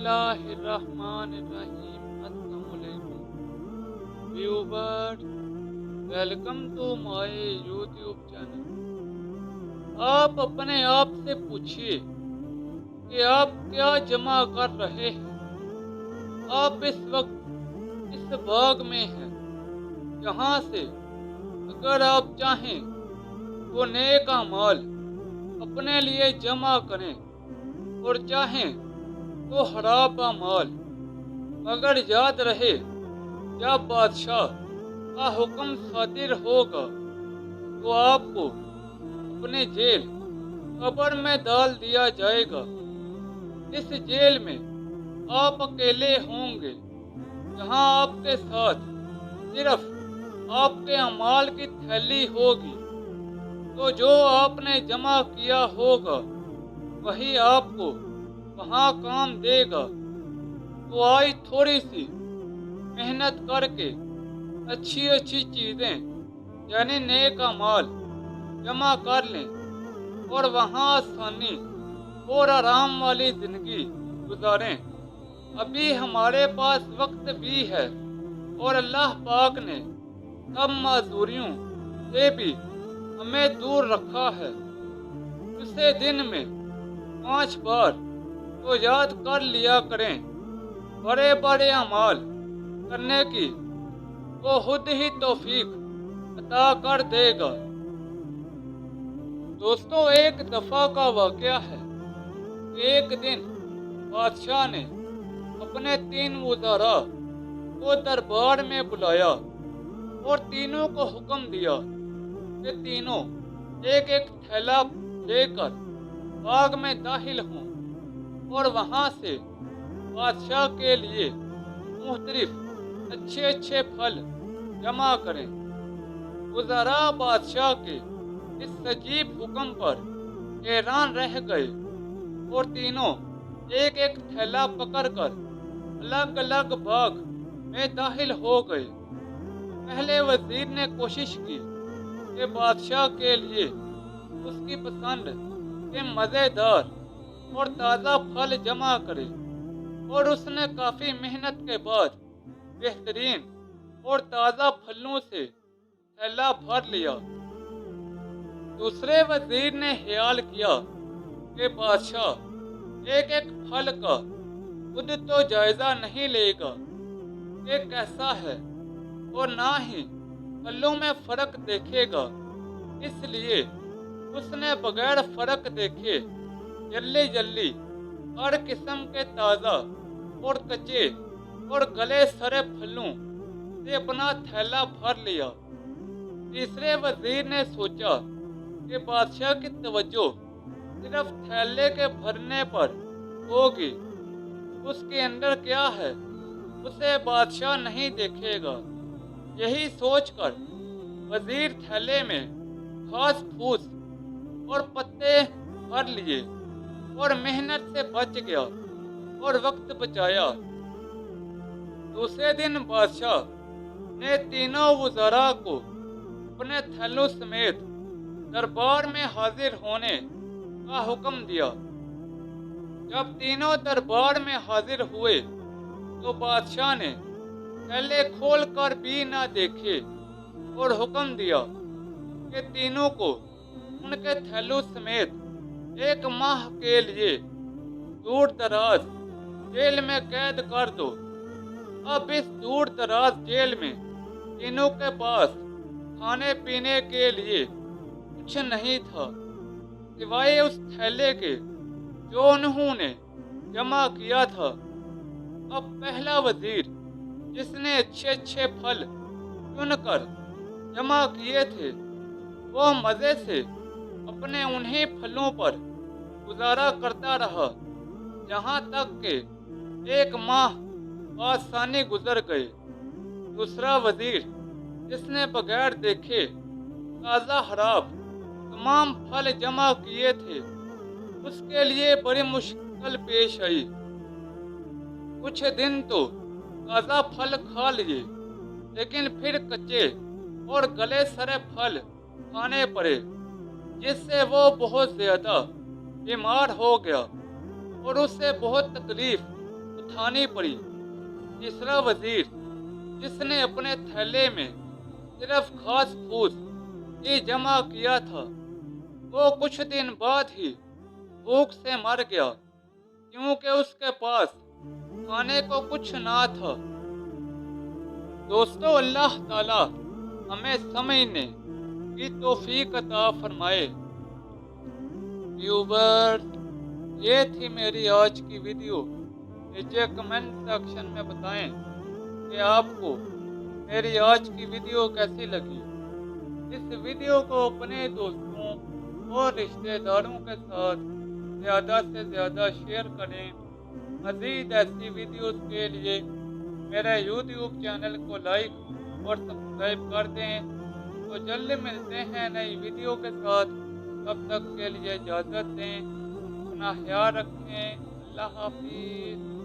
बिस्मिल्लाहिर्रहमानिर्रहीम। अस्सलाम वालेकुम viewer, welcome to my YouTube channel. आप अपने आप से पूछिए कि आप क्या जमा कर रहे हैं। आप इस वक्त इस बाग में हैं जहाँ से अगर आप चाहें तो नेक अमाल अपने लिए जमा करें और चाहें तो हराम अमाल। मगर याद रहे, जब बादशाह का हुक्म सादिर होगा तो आपको अपने जेल कब्र में डाल दिया जाएगा। इस जेल में आप अकेले होंगे, जहां आपके साथ सिर्फ आपके अमाल की थैली होगी। तो जो आपने जमा किया होगा वही आपको वहां काम देगा। तो आज थोड़ी सी मेहनत करके अच्छी अच्छी चीजें यानी नेक अमाल जमा कर लें और वहां आसानी और आराम वाली जिंदगी गुजारें। अभी हमारे पास वक्त भी है और अल्लाह पाक ने सब माजूरियों से भी हमें दूर रखा है। उसे दिन में 5 बार तो याद कर लिया करें। बड़े बड़े अमाल करने की वो खुद ही तौफीक अता कर देगा। दोस्तों, एक दफा का वाकया है। एक दिन बादशाह ने अपने 3 वज़ारा को दरबार में बुलाया और तीनों को हुक्म दिया कि तीनों एक एक थैला लेकर बाग में दाखिल हों और वहां से बादशाह के लिए मुख्तलिफ अच्छे अच्छे फल जमा करें। वज़ारा बादशाह के इस अजीब हुक्म पर हैरान रह गए और तीनों एक एक थैला पकड़कर अलग अलग बाग में दाखिल हो गए। पहले वजीर ने कोशिश की कि बादशाह के लिए उसकी पसंद के मज़ेदार और ताज़ा फल जमा करे और उसने काफ़ी मेहनत के बाद बेहतरीन और ताज़ा फलों से थैला भर लिया। दूसरे वजीर ने ख्याल किया कि बादशाह एक एक फल का खुद तो जायजा नहीं लेगा कि कैसा है और ना ही फलों में फर्क देखेगा, इसलिए उसने बगैर फर्क देखे जल्दी जल्दी हर किस्म के ताज़ा और कच्चे और गले सड़े फलों से अपना थैला भर लिया। तीसरे वजीर ने सोचा कि बादशाह की तवज्जो सिर्फ थैले के भरने पर होगी, उसके अंदर क्या है उसे बादशाह नहीं देखेगा। यही सोचकर वजीर थैले में घास फूस और पत्ते भर लिए और मेहनत से बच गया और वक्त बचाया। दूसरे दिन बादशाह ने तीनों वज़ारा को अपने थैलों समेत दरबार में हाजिर होने का हुक्म दिया। जब तीनों दरबार में हाजिर हुए तो बादशाह ने थैले खोल कर भी न देखे और हुक्म दिया कि तीनों को उनके थैलों समेत 1 माह के लिए दूर दराज जेल में कैद कर दो। अब इस दूर दराज जेल में तीनों के पास खाने पीने के लिए कुछ नहीं था सिवाय उस थैले के जो उन्होंने जमा किया था। अब पहला वजीर, जिसने अच्छे अच्छे फल चुनकर जमा किए थे, वो मज़े से अपने उन्हीं फलों पर गुजारा करता रहा, यहाँ तक कि 1 माह आसानी गुजर गए। दूसरा वजीर, जिसने बगैर देखे ताज़ा हराब तमाम फल जमा किए थे, उसके लिए बड़ी मुश्किल पेश आई। कुछ दिन तो ताज़ा फल खा लिए, लेकिन फिर कच्चे और गले सड़े फल खाने पड़े, जिससे वो बहुत ज़्यादा बीमार हो गया और उससे बहुत तकलीफ उठानी पड़ी। तीसरा वजीर, जिसने अपने थैले में सिर्फ घास फूस ही जमा किया था, वो कुछ दिन बाद ही भूख से मर गया, क्योंकि उसके पास खाने को कुछ ना था। दोस्तों, अल्लाह ताला हमें समझने की तौफीक अता फरमाए। व्यूवर्स, ये थी मेरी आज की वीडियो। नीचे कमेंट सेक्शन में बताएं कि आपको मेरी आज की वीडियो कैसी लगी। इस वीडियो को अपने दोस्तों और रिश्तेदारों के साथ ज़्यादा से ज़्यादा शेयर करें। मज़ीद ऐसी वीडियोस के लिए मेरे यूट्यूब चैनल को लाइक और सब्सक्राइब कर दें। तो जल्द मिलते हैं नई वीडियो के साथ। तब तक के लिए इजाज़त दें। अपना ख्याल रखें। अल्लाह हाफिज़।